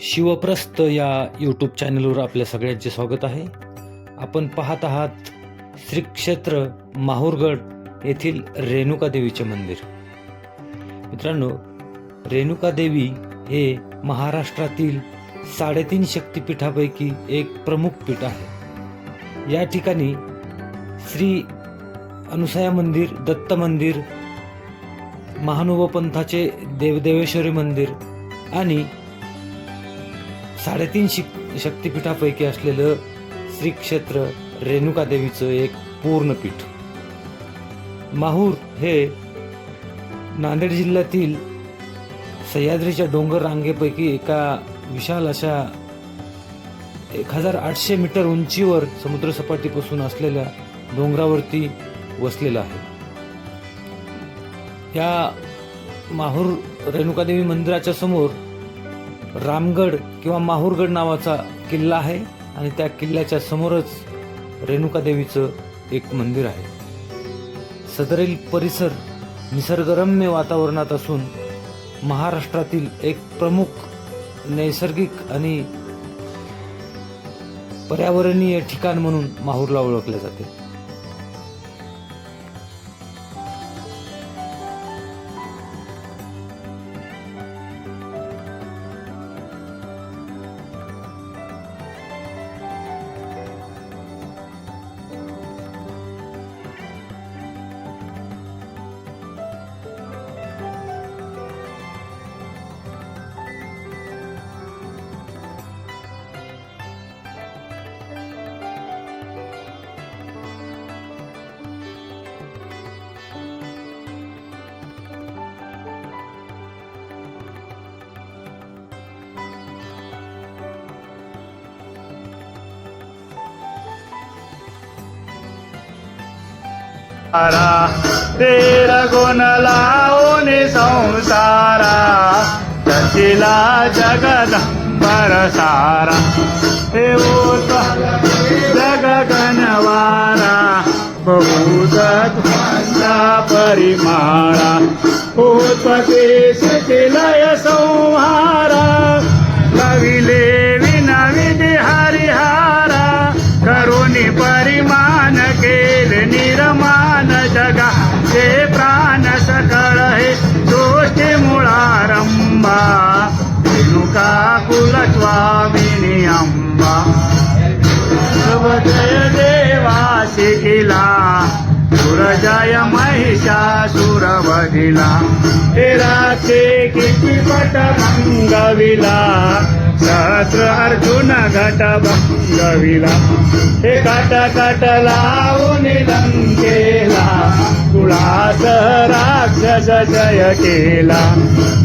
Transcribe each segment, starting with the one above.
शिवप्रस्थ या यूट्यूब चॅनलवर आपल्या सगळ्यांचे स्वागत आहे. आपण पाहत आहात श्री क्षेत्र माहूरगड येथील रेणुका देवीचे मंदिर. मित्रांनो, रेणुका देवी हे महाराष्ट्रातील 3.5 शक्तिपीठापैकी एक प्रमुख पीठ आहे. या ठिकाणी श्री अनुसया मंदिर, दत्त मंदिर, महानुभाव पंथाचे देवदेवेश्वरी मंदिर आणि 3.5 शक्तिपीठापैकी असलेलं श्री क्षेत्र रेणुका देवीचं एक पूर्ण पीठ. माहूर हे नांदेड जिल्ह्यातील सह्याद्रीच्या डोंगर रांगेपैकी एका विशाल अशा 1800 मीटर उंचीवर समुद्रसपाटीपासून असलेल्या डोंगरावरती वसलेलं आहे. या माहूर रेणुकादेवी मंदिराच्या समोर रामगड किंवा माहूरगड नावाचा किल्ला आहे आणि त्या किल्ल्याच्या समोरच रेणुका देवीचं एक मंदिर आहे. सदरील परिसर निसर्गरम्य वातावरणात असून महाराष्ट्रातील एक प्रमुख नैसर्गिक आणि पर्यावरणीय ठिकाण म्हणून माहूरला ओळखले जाते. तेरा गुण लावून संसारा चचिला जगदंबर सारा. हे होत जग गणवारा बहुदत्त परिमाळा. उत्पत्ती शिथिलय संहारा कविले विनविधी हरिहारा. करुणी परिमान केले निर्माण जगा ते प्राण सकळ हे सृष्टी मुळारंभा. रेणुका कुलस्वामिनी अंबा. जय देवा शिकिला सुरजय महिषासुर वधिला. हे राक्षे किती पट भंगविला. सहस्र अर्जुन घट भंगविला. हे काट काट लावून लंकेला. कुळास राक्षस जय केला.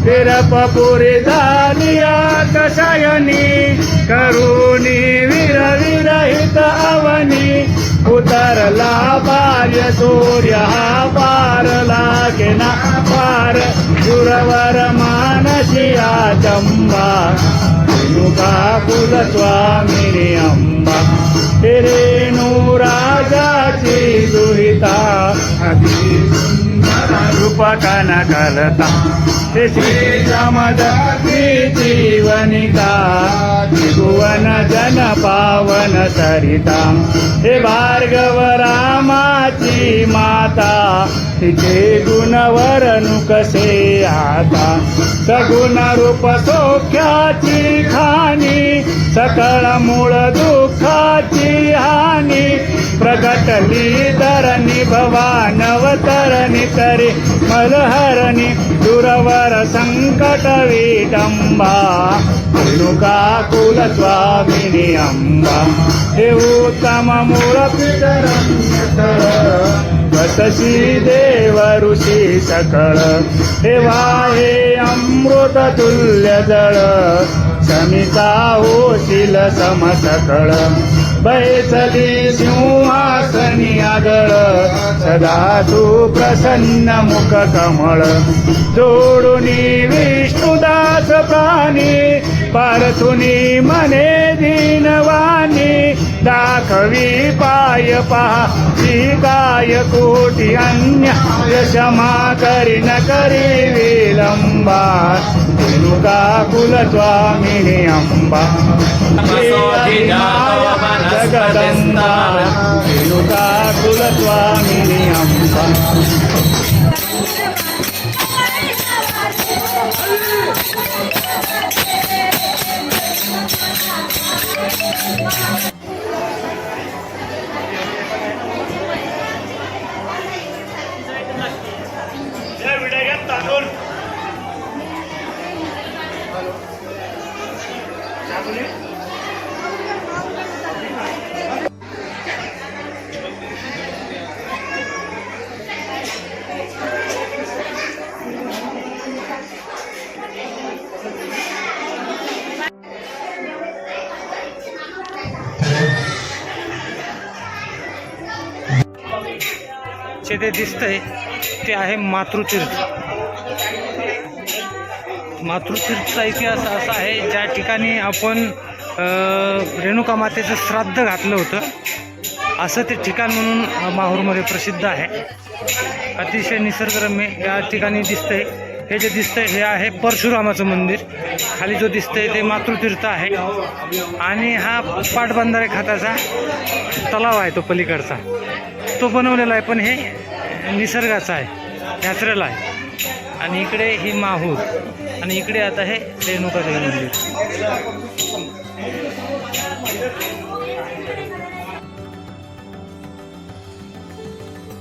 फिरपपुरी झाली आकाशयनी. करुणी वीर विरहित अवनी. उतरला बाल्य सूर्य हा पारला केना पार. सुरवर मानसिया चंबा. रेणुका कुलस्वामिनी अंबा. रेणू राजाची दुहिता. रूप कनकलता. श्री समदत्ती जीवनिका. त्रिभुवन जन पावन सरिता. हे भार्गव रामाची माता. तिचे गुणवरनु कसे आता. सगुण रूप सौख्याची खाणी. सकळ मूळ दुःखाची हानी. प्रगटली धरणी भवानवतरणी तरी मलहरणी. दुरवर संकट विडंबा. रेणुका कुलस्वामिनी अंबा. हे उत्तम मूळ पितरंतर. वससी देव ऋषी सकळ. हे वाहे अमृत तुल्य जळ. समिता होशील समसकळ. बैसली सिंहासनी आगळ. सदा तू प्रसन्न मुख कमळ. जोडुनी विष्णुदास प्राणी. पार्थुनी मने दीनवाणी. दाखवी पाय पहा ती काय कोटी अन्य क्षमा करी न करी विलंबा रेणुका कुलस्वामिनी अंबा जगदंबा रेणुका कुलस्वामिनी अंबा. जे दिसतंय ते आहे मातृतीर्थ. मातृतीर्थचा इतिहास असा आहे, ज्या ठिकाणी आपण रेणुका मातेचं श्राद्ध घातलं होतं, असं ते ठिकाण म्हणून माहूरमध्ये प्रसिद्ध आहे. अतिशय निसर्गरम्य या ठिकाणी दिसतंय. हे जे दिसतंय हे आहे परशुरामाचं मंदिर. खाली जो दिसतंय ते मातृतीर्थ आहे. आणि हा पाटबंधारे खाताचा तलाव आहे, तो पलीकडचा तो बनवलेला आहे, पण हे निसर्गाचा आहे, नॅचरल आहे. आणि इकडे ही माहूर आणि इकडे आता हे रेणुका देवी मंदिर.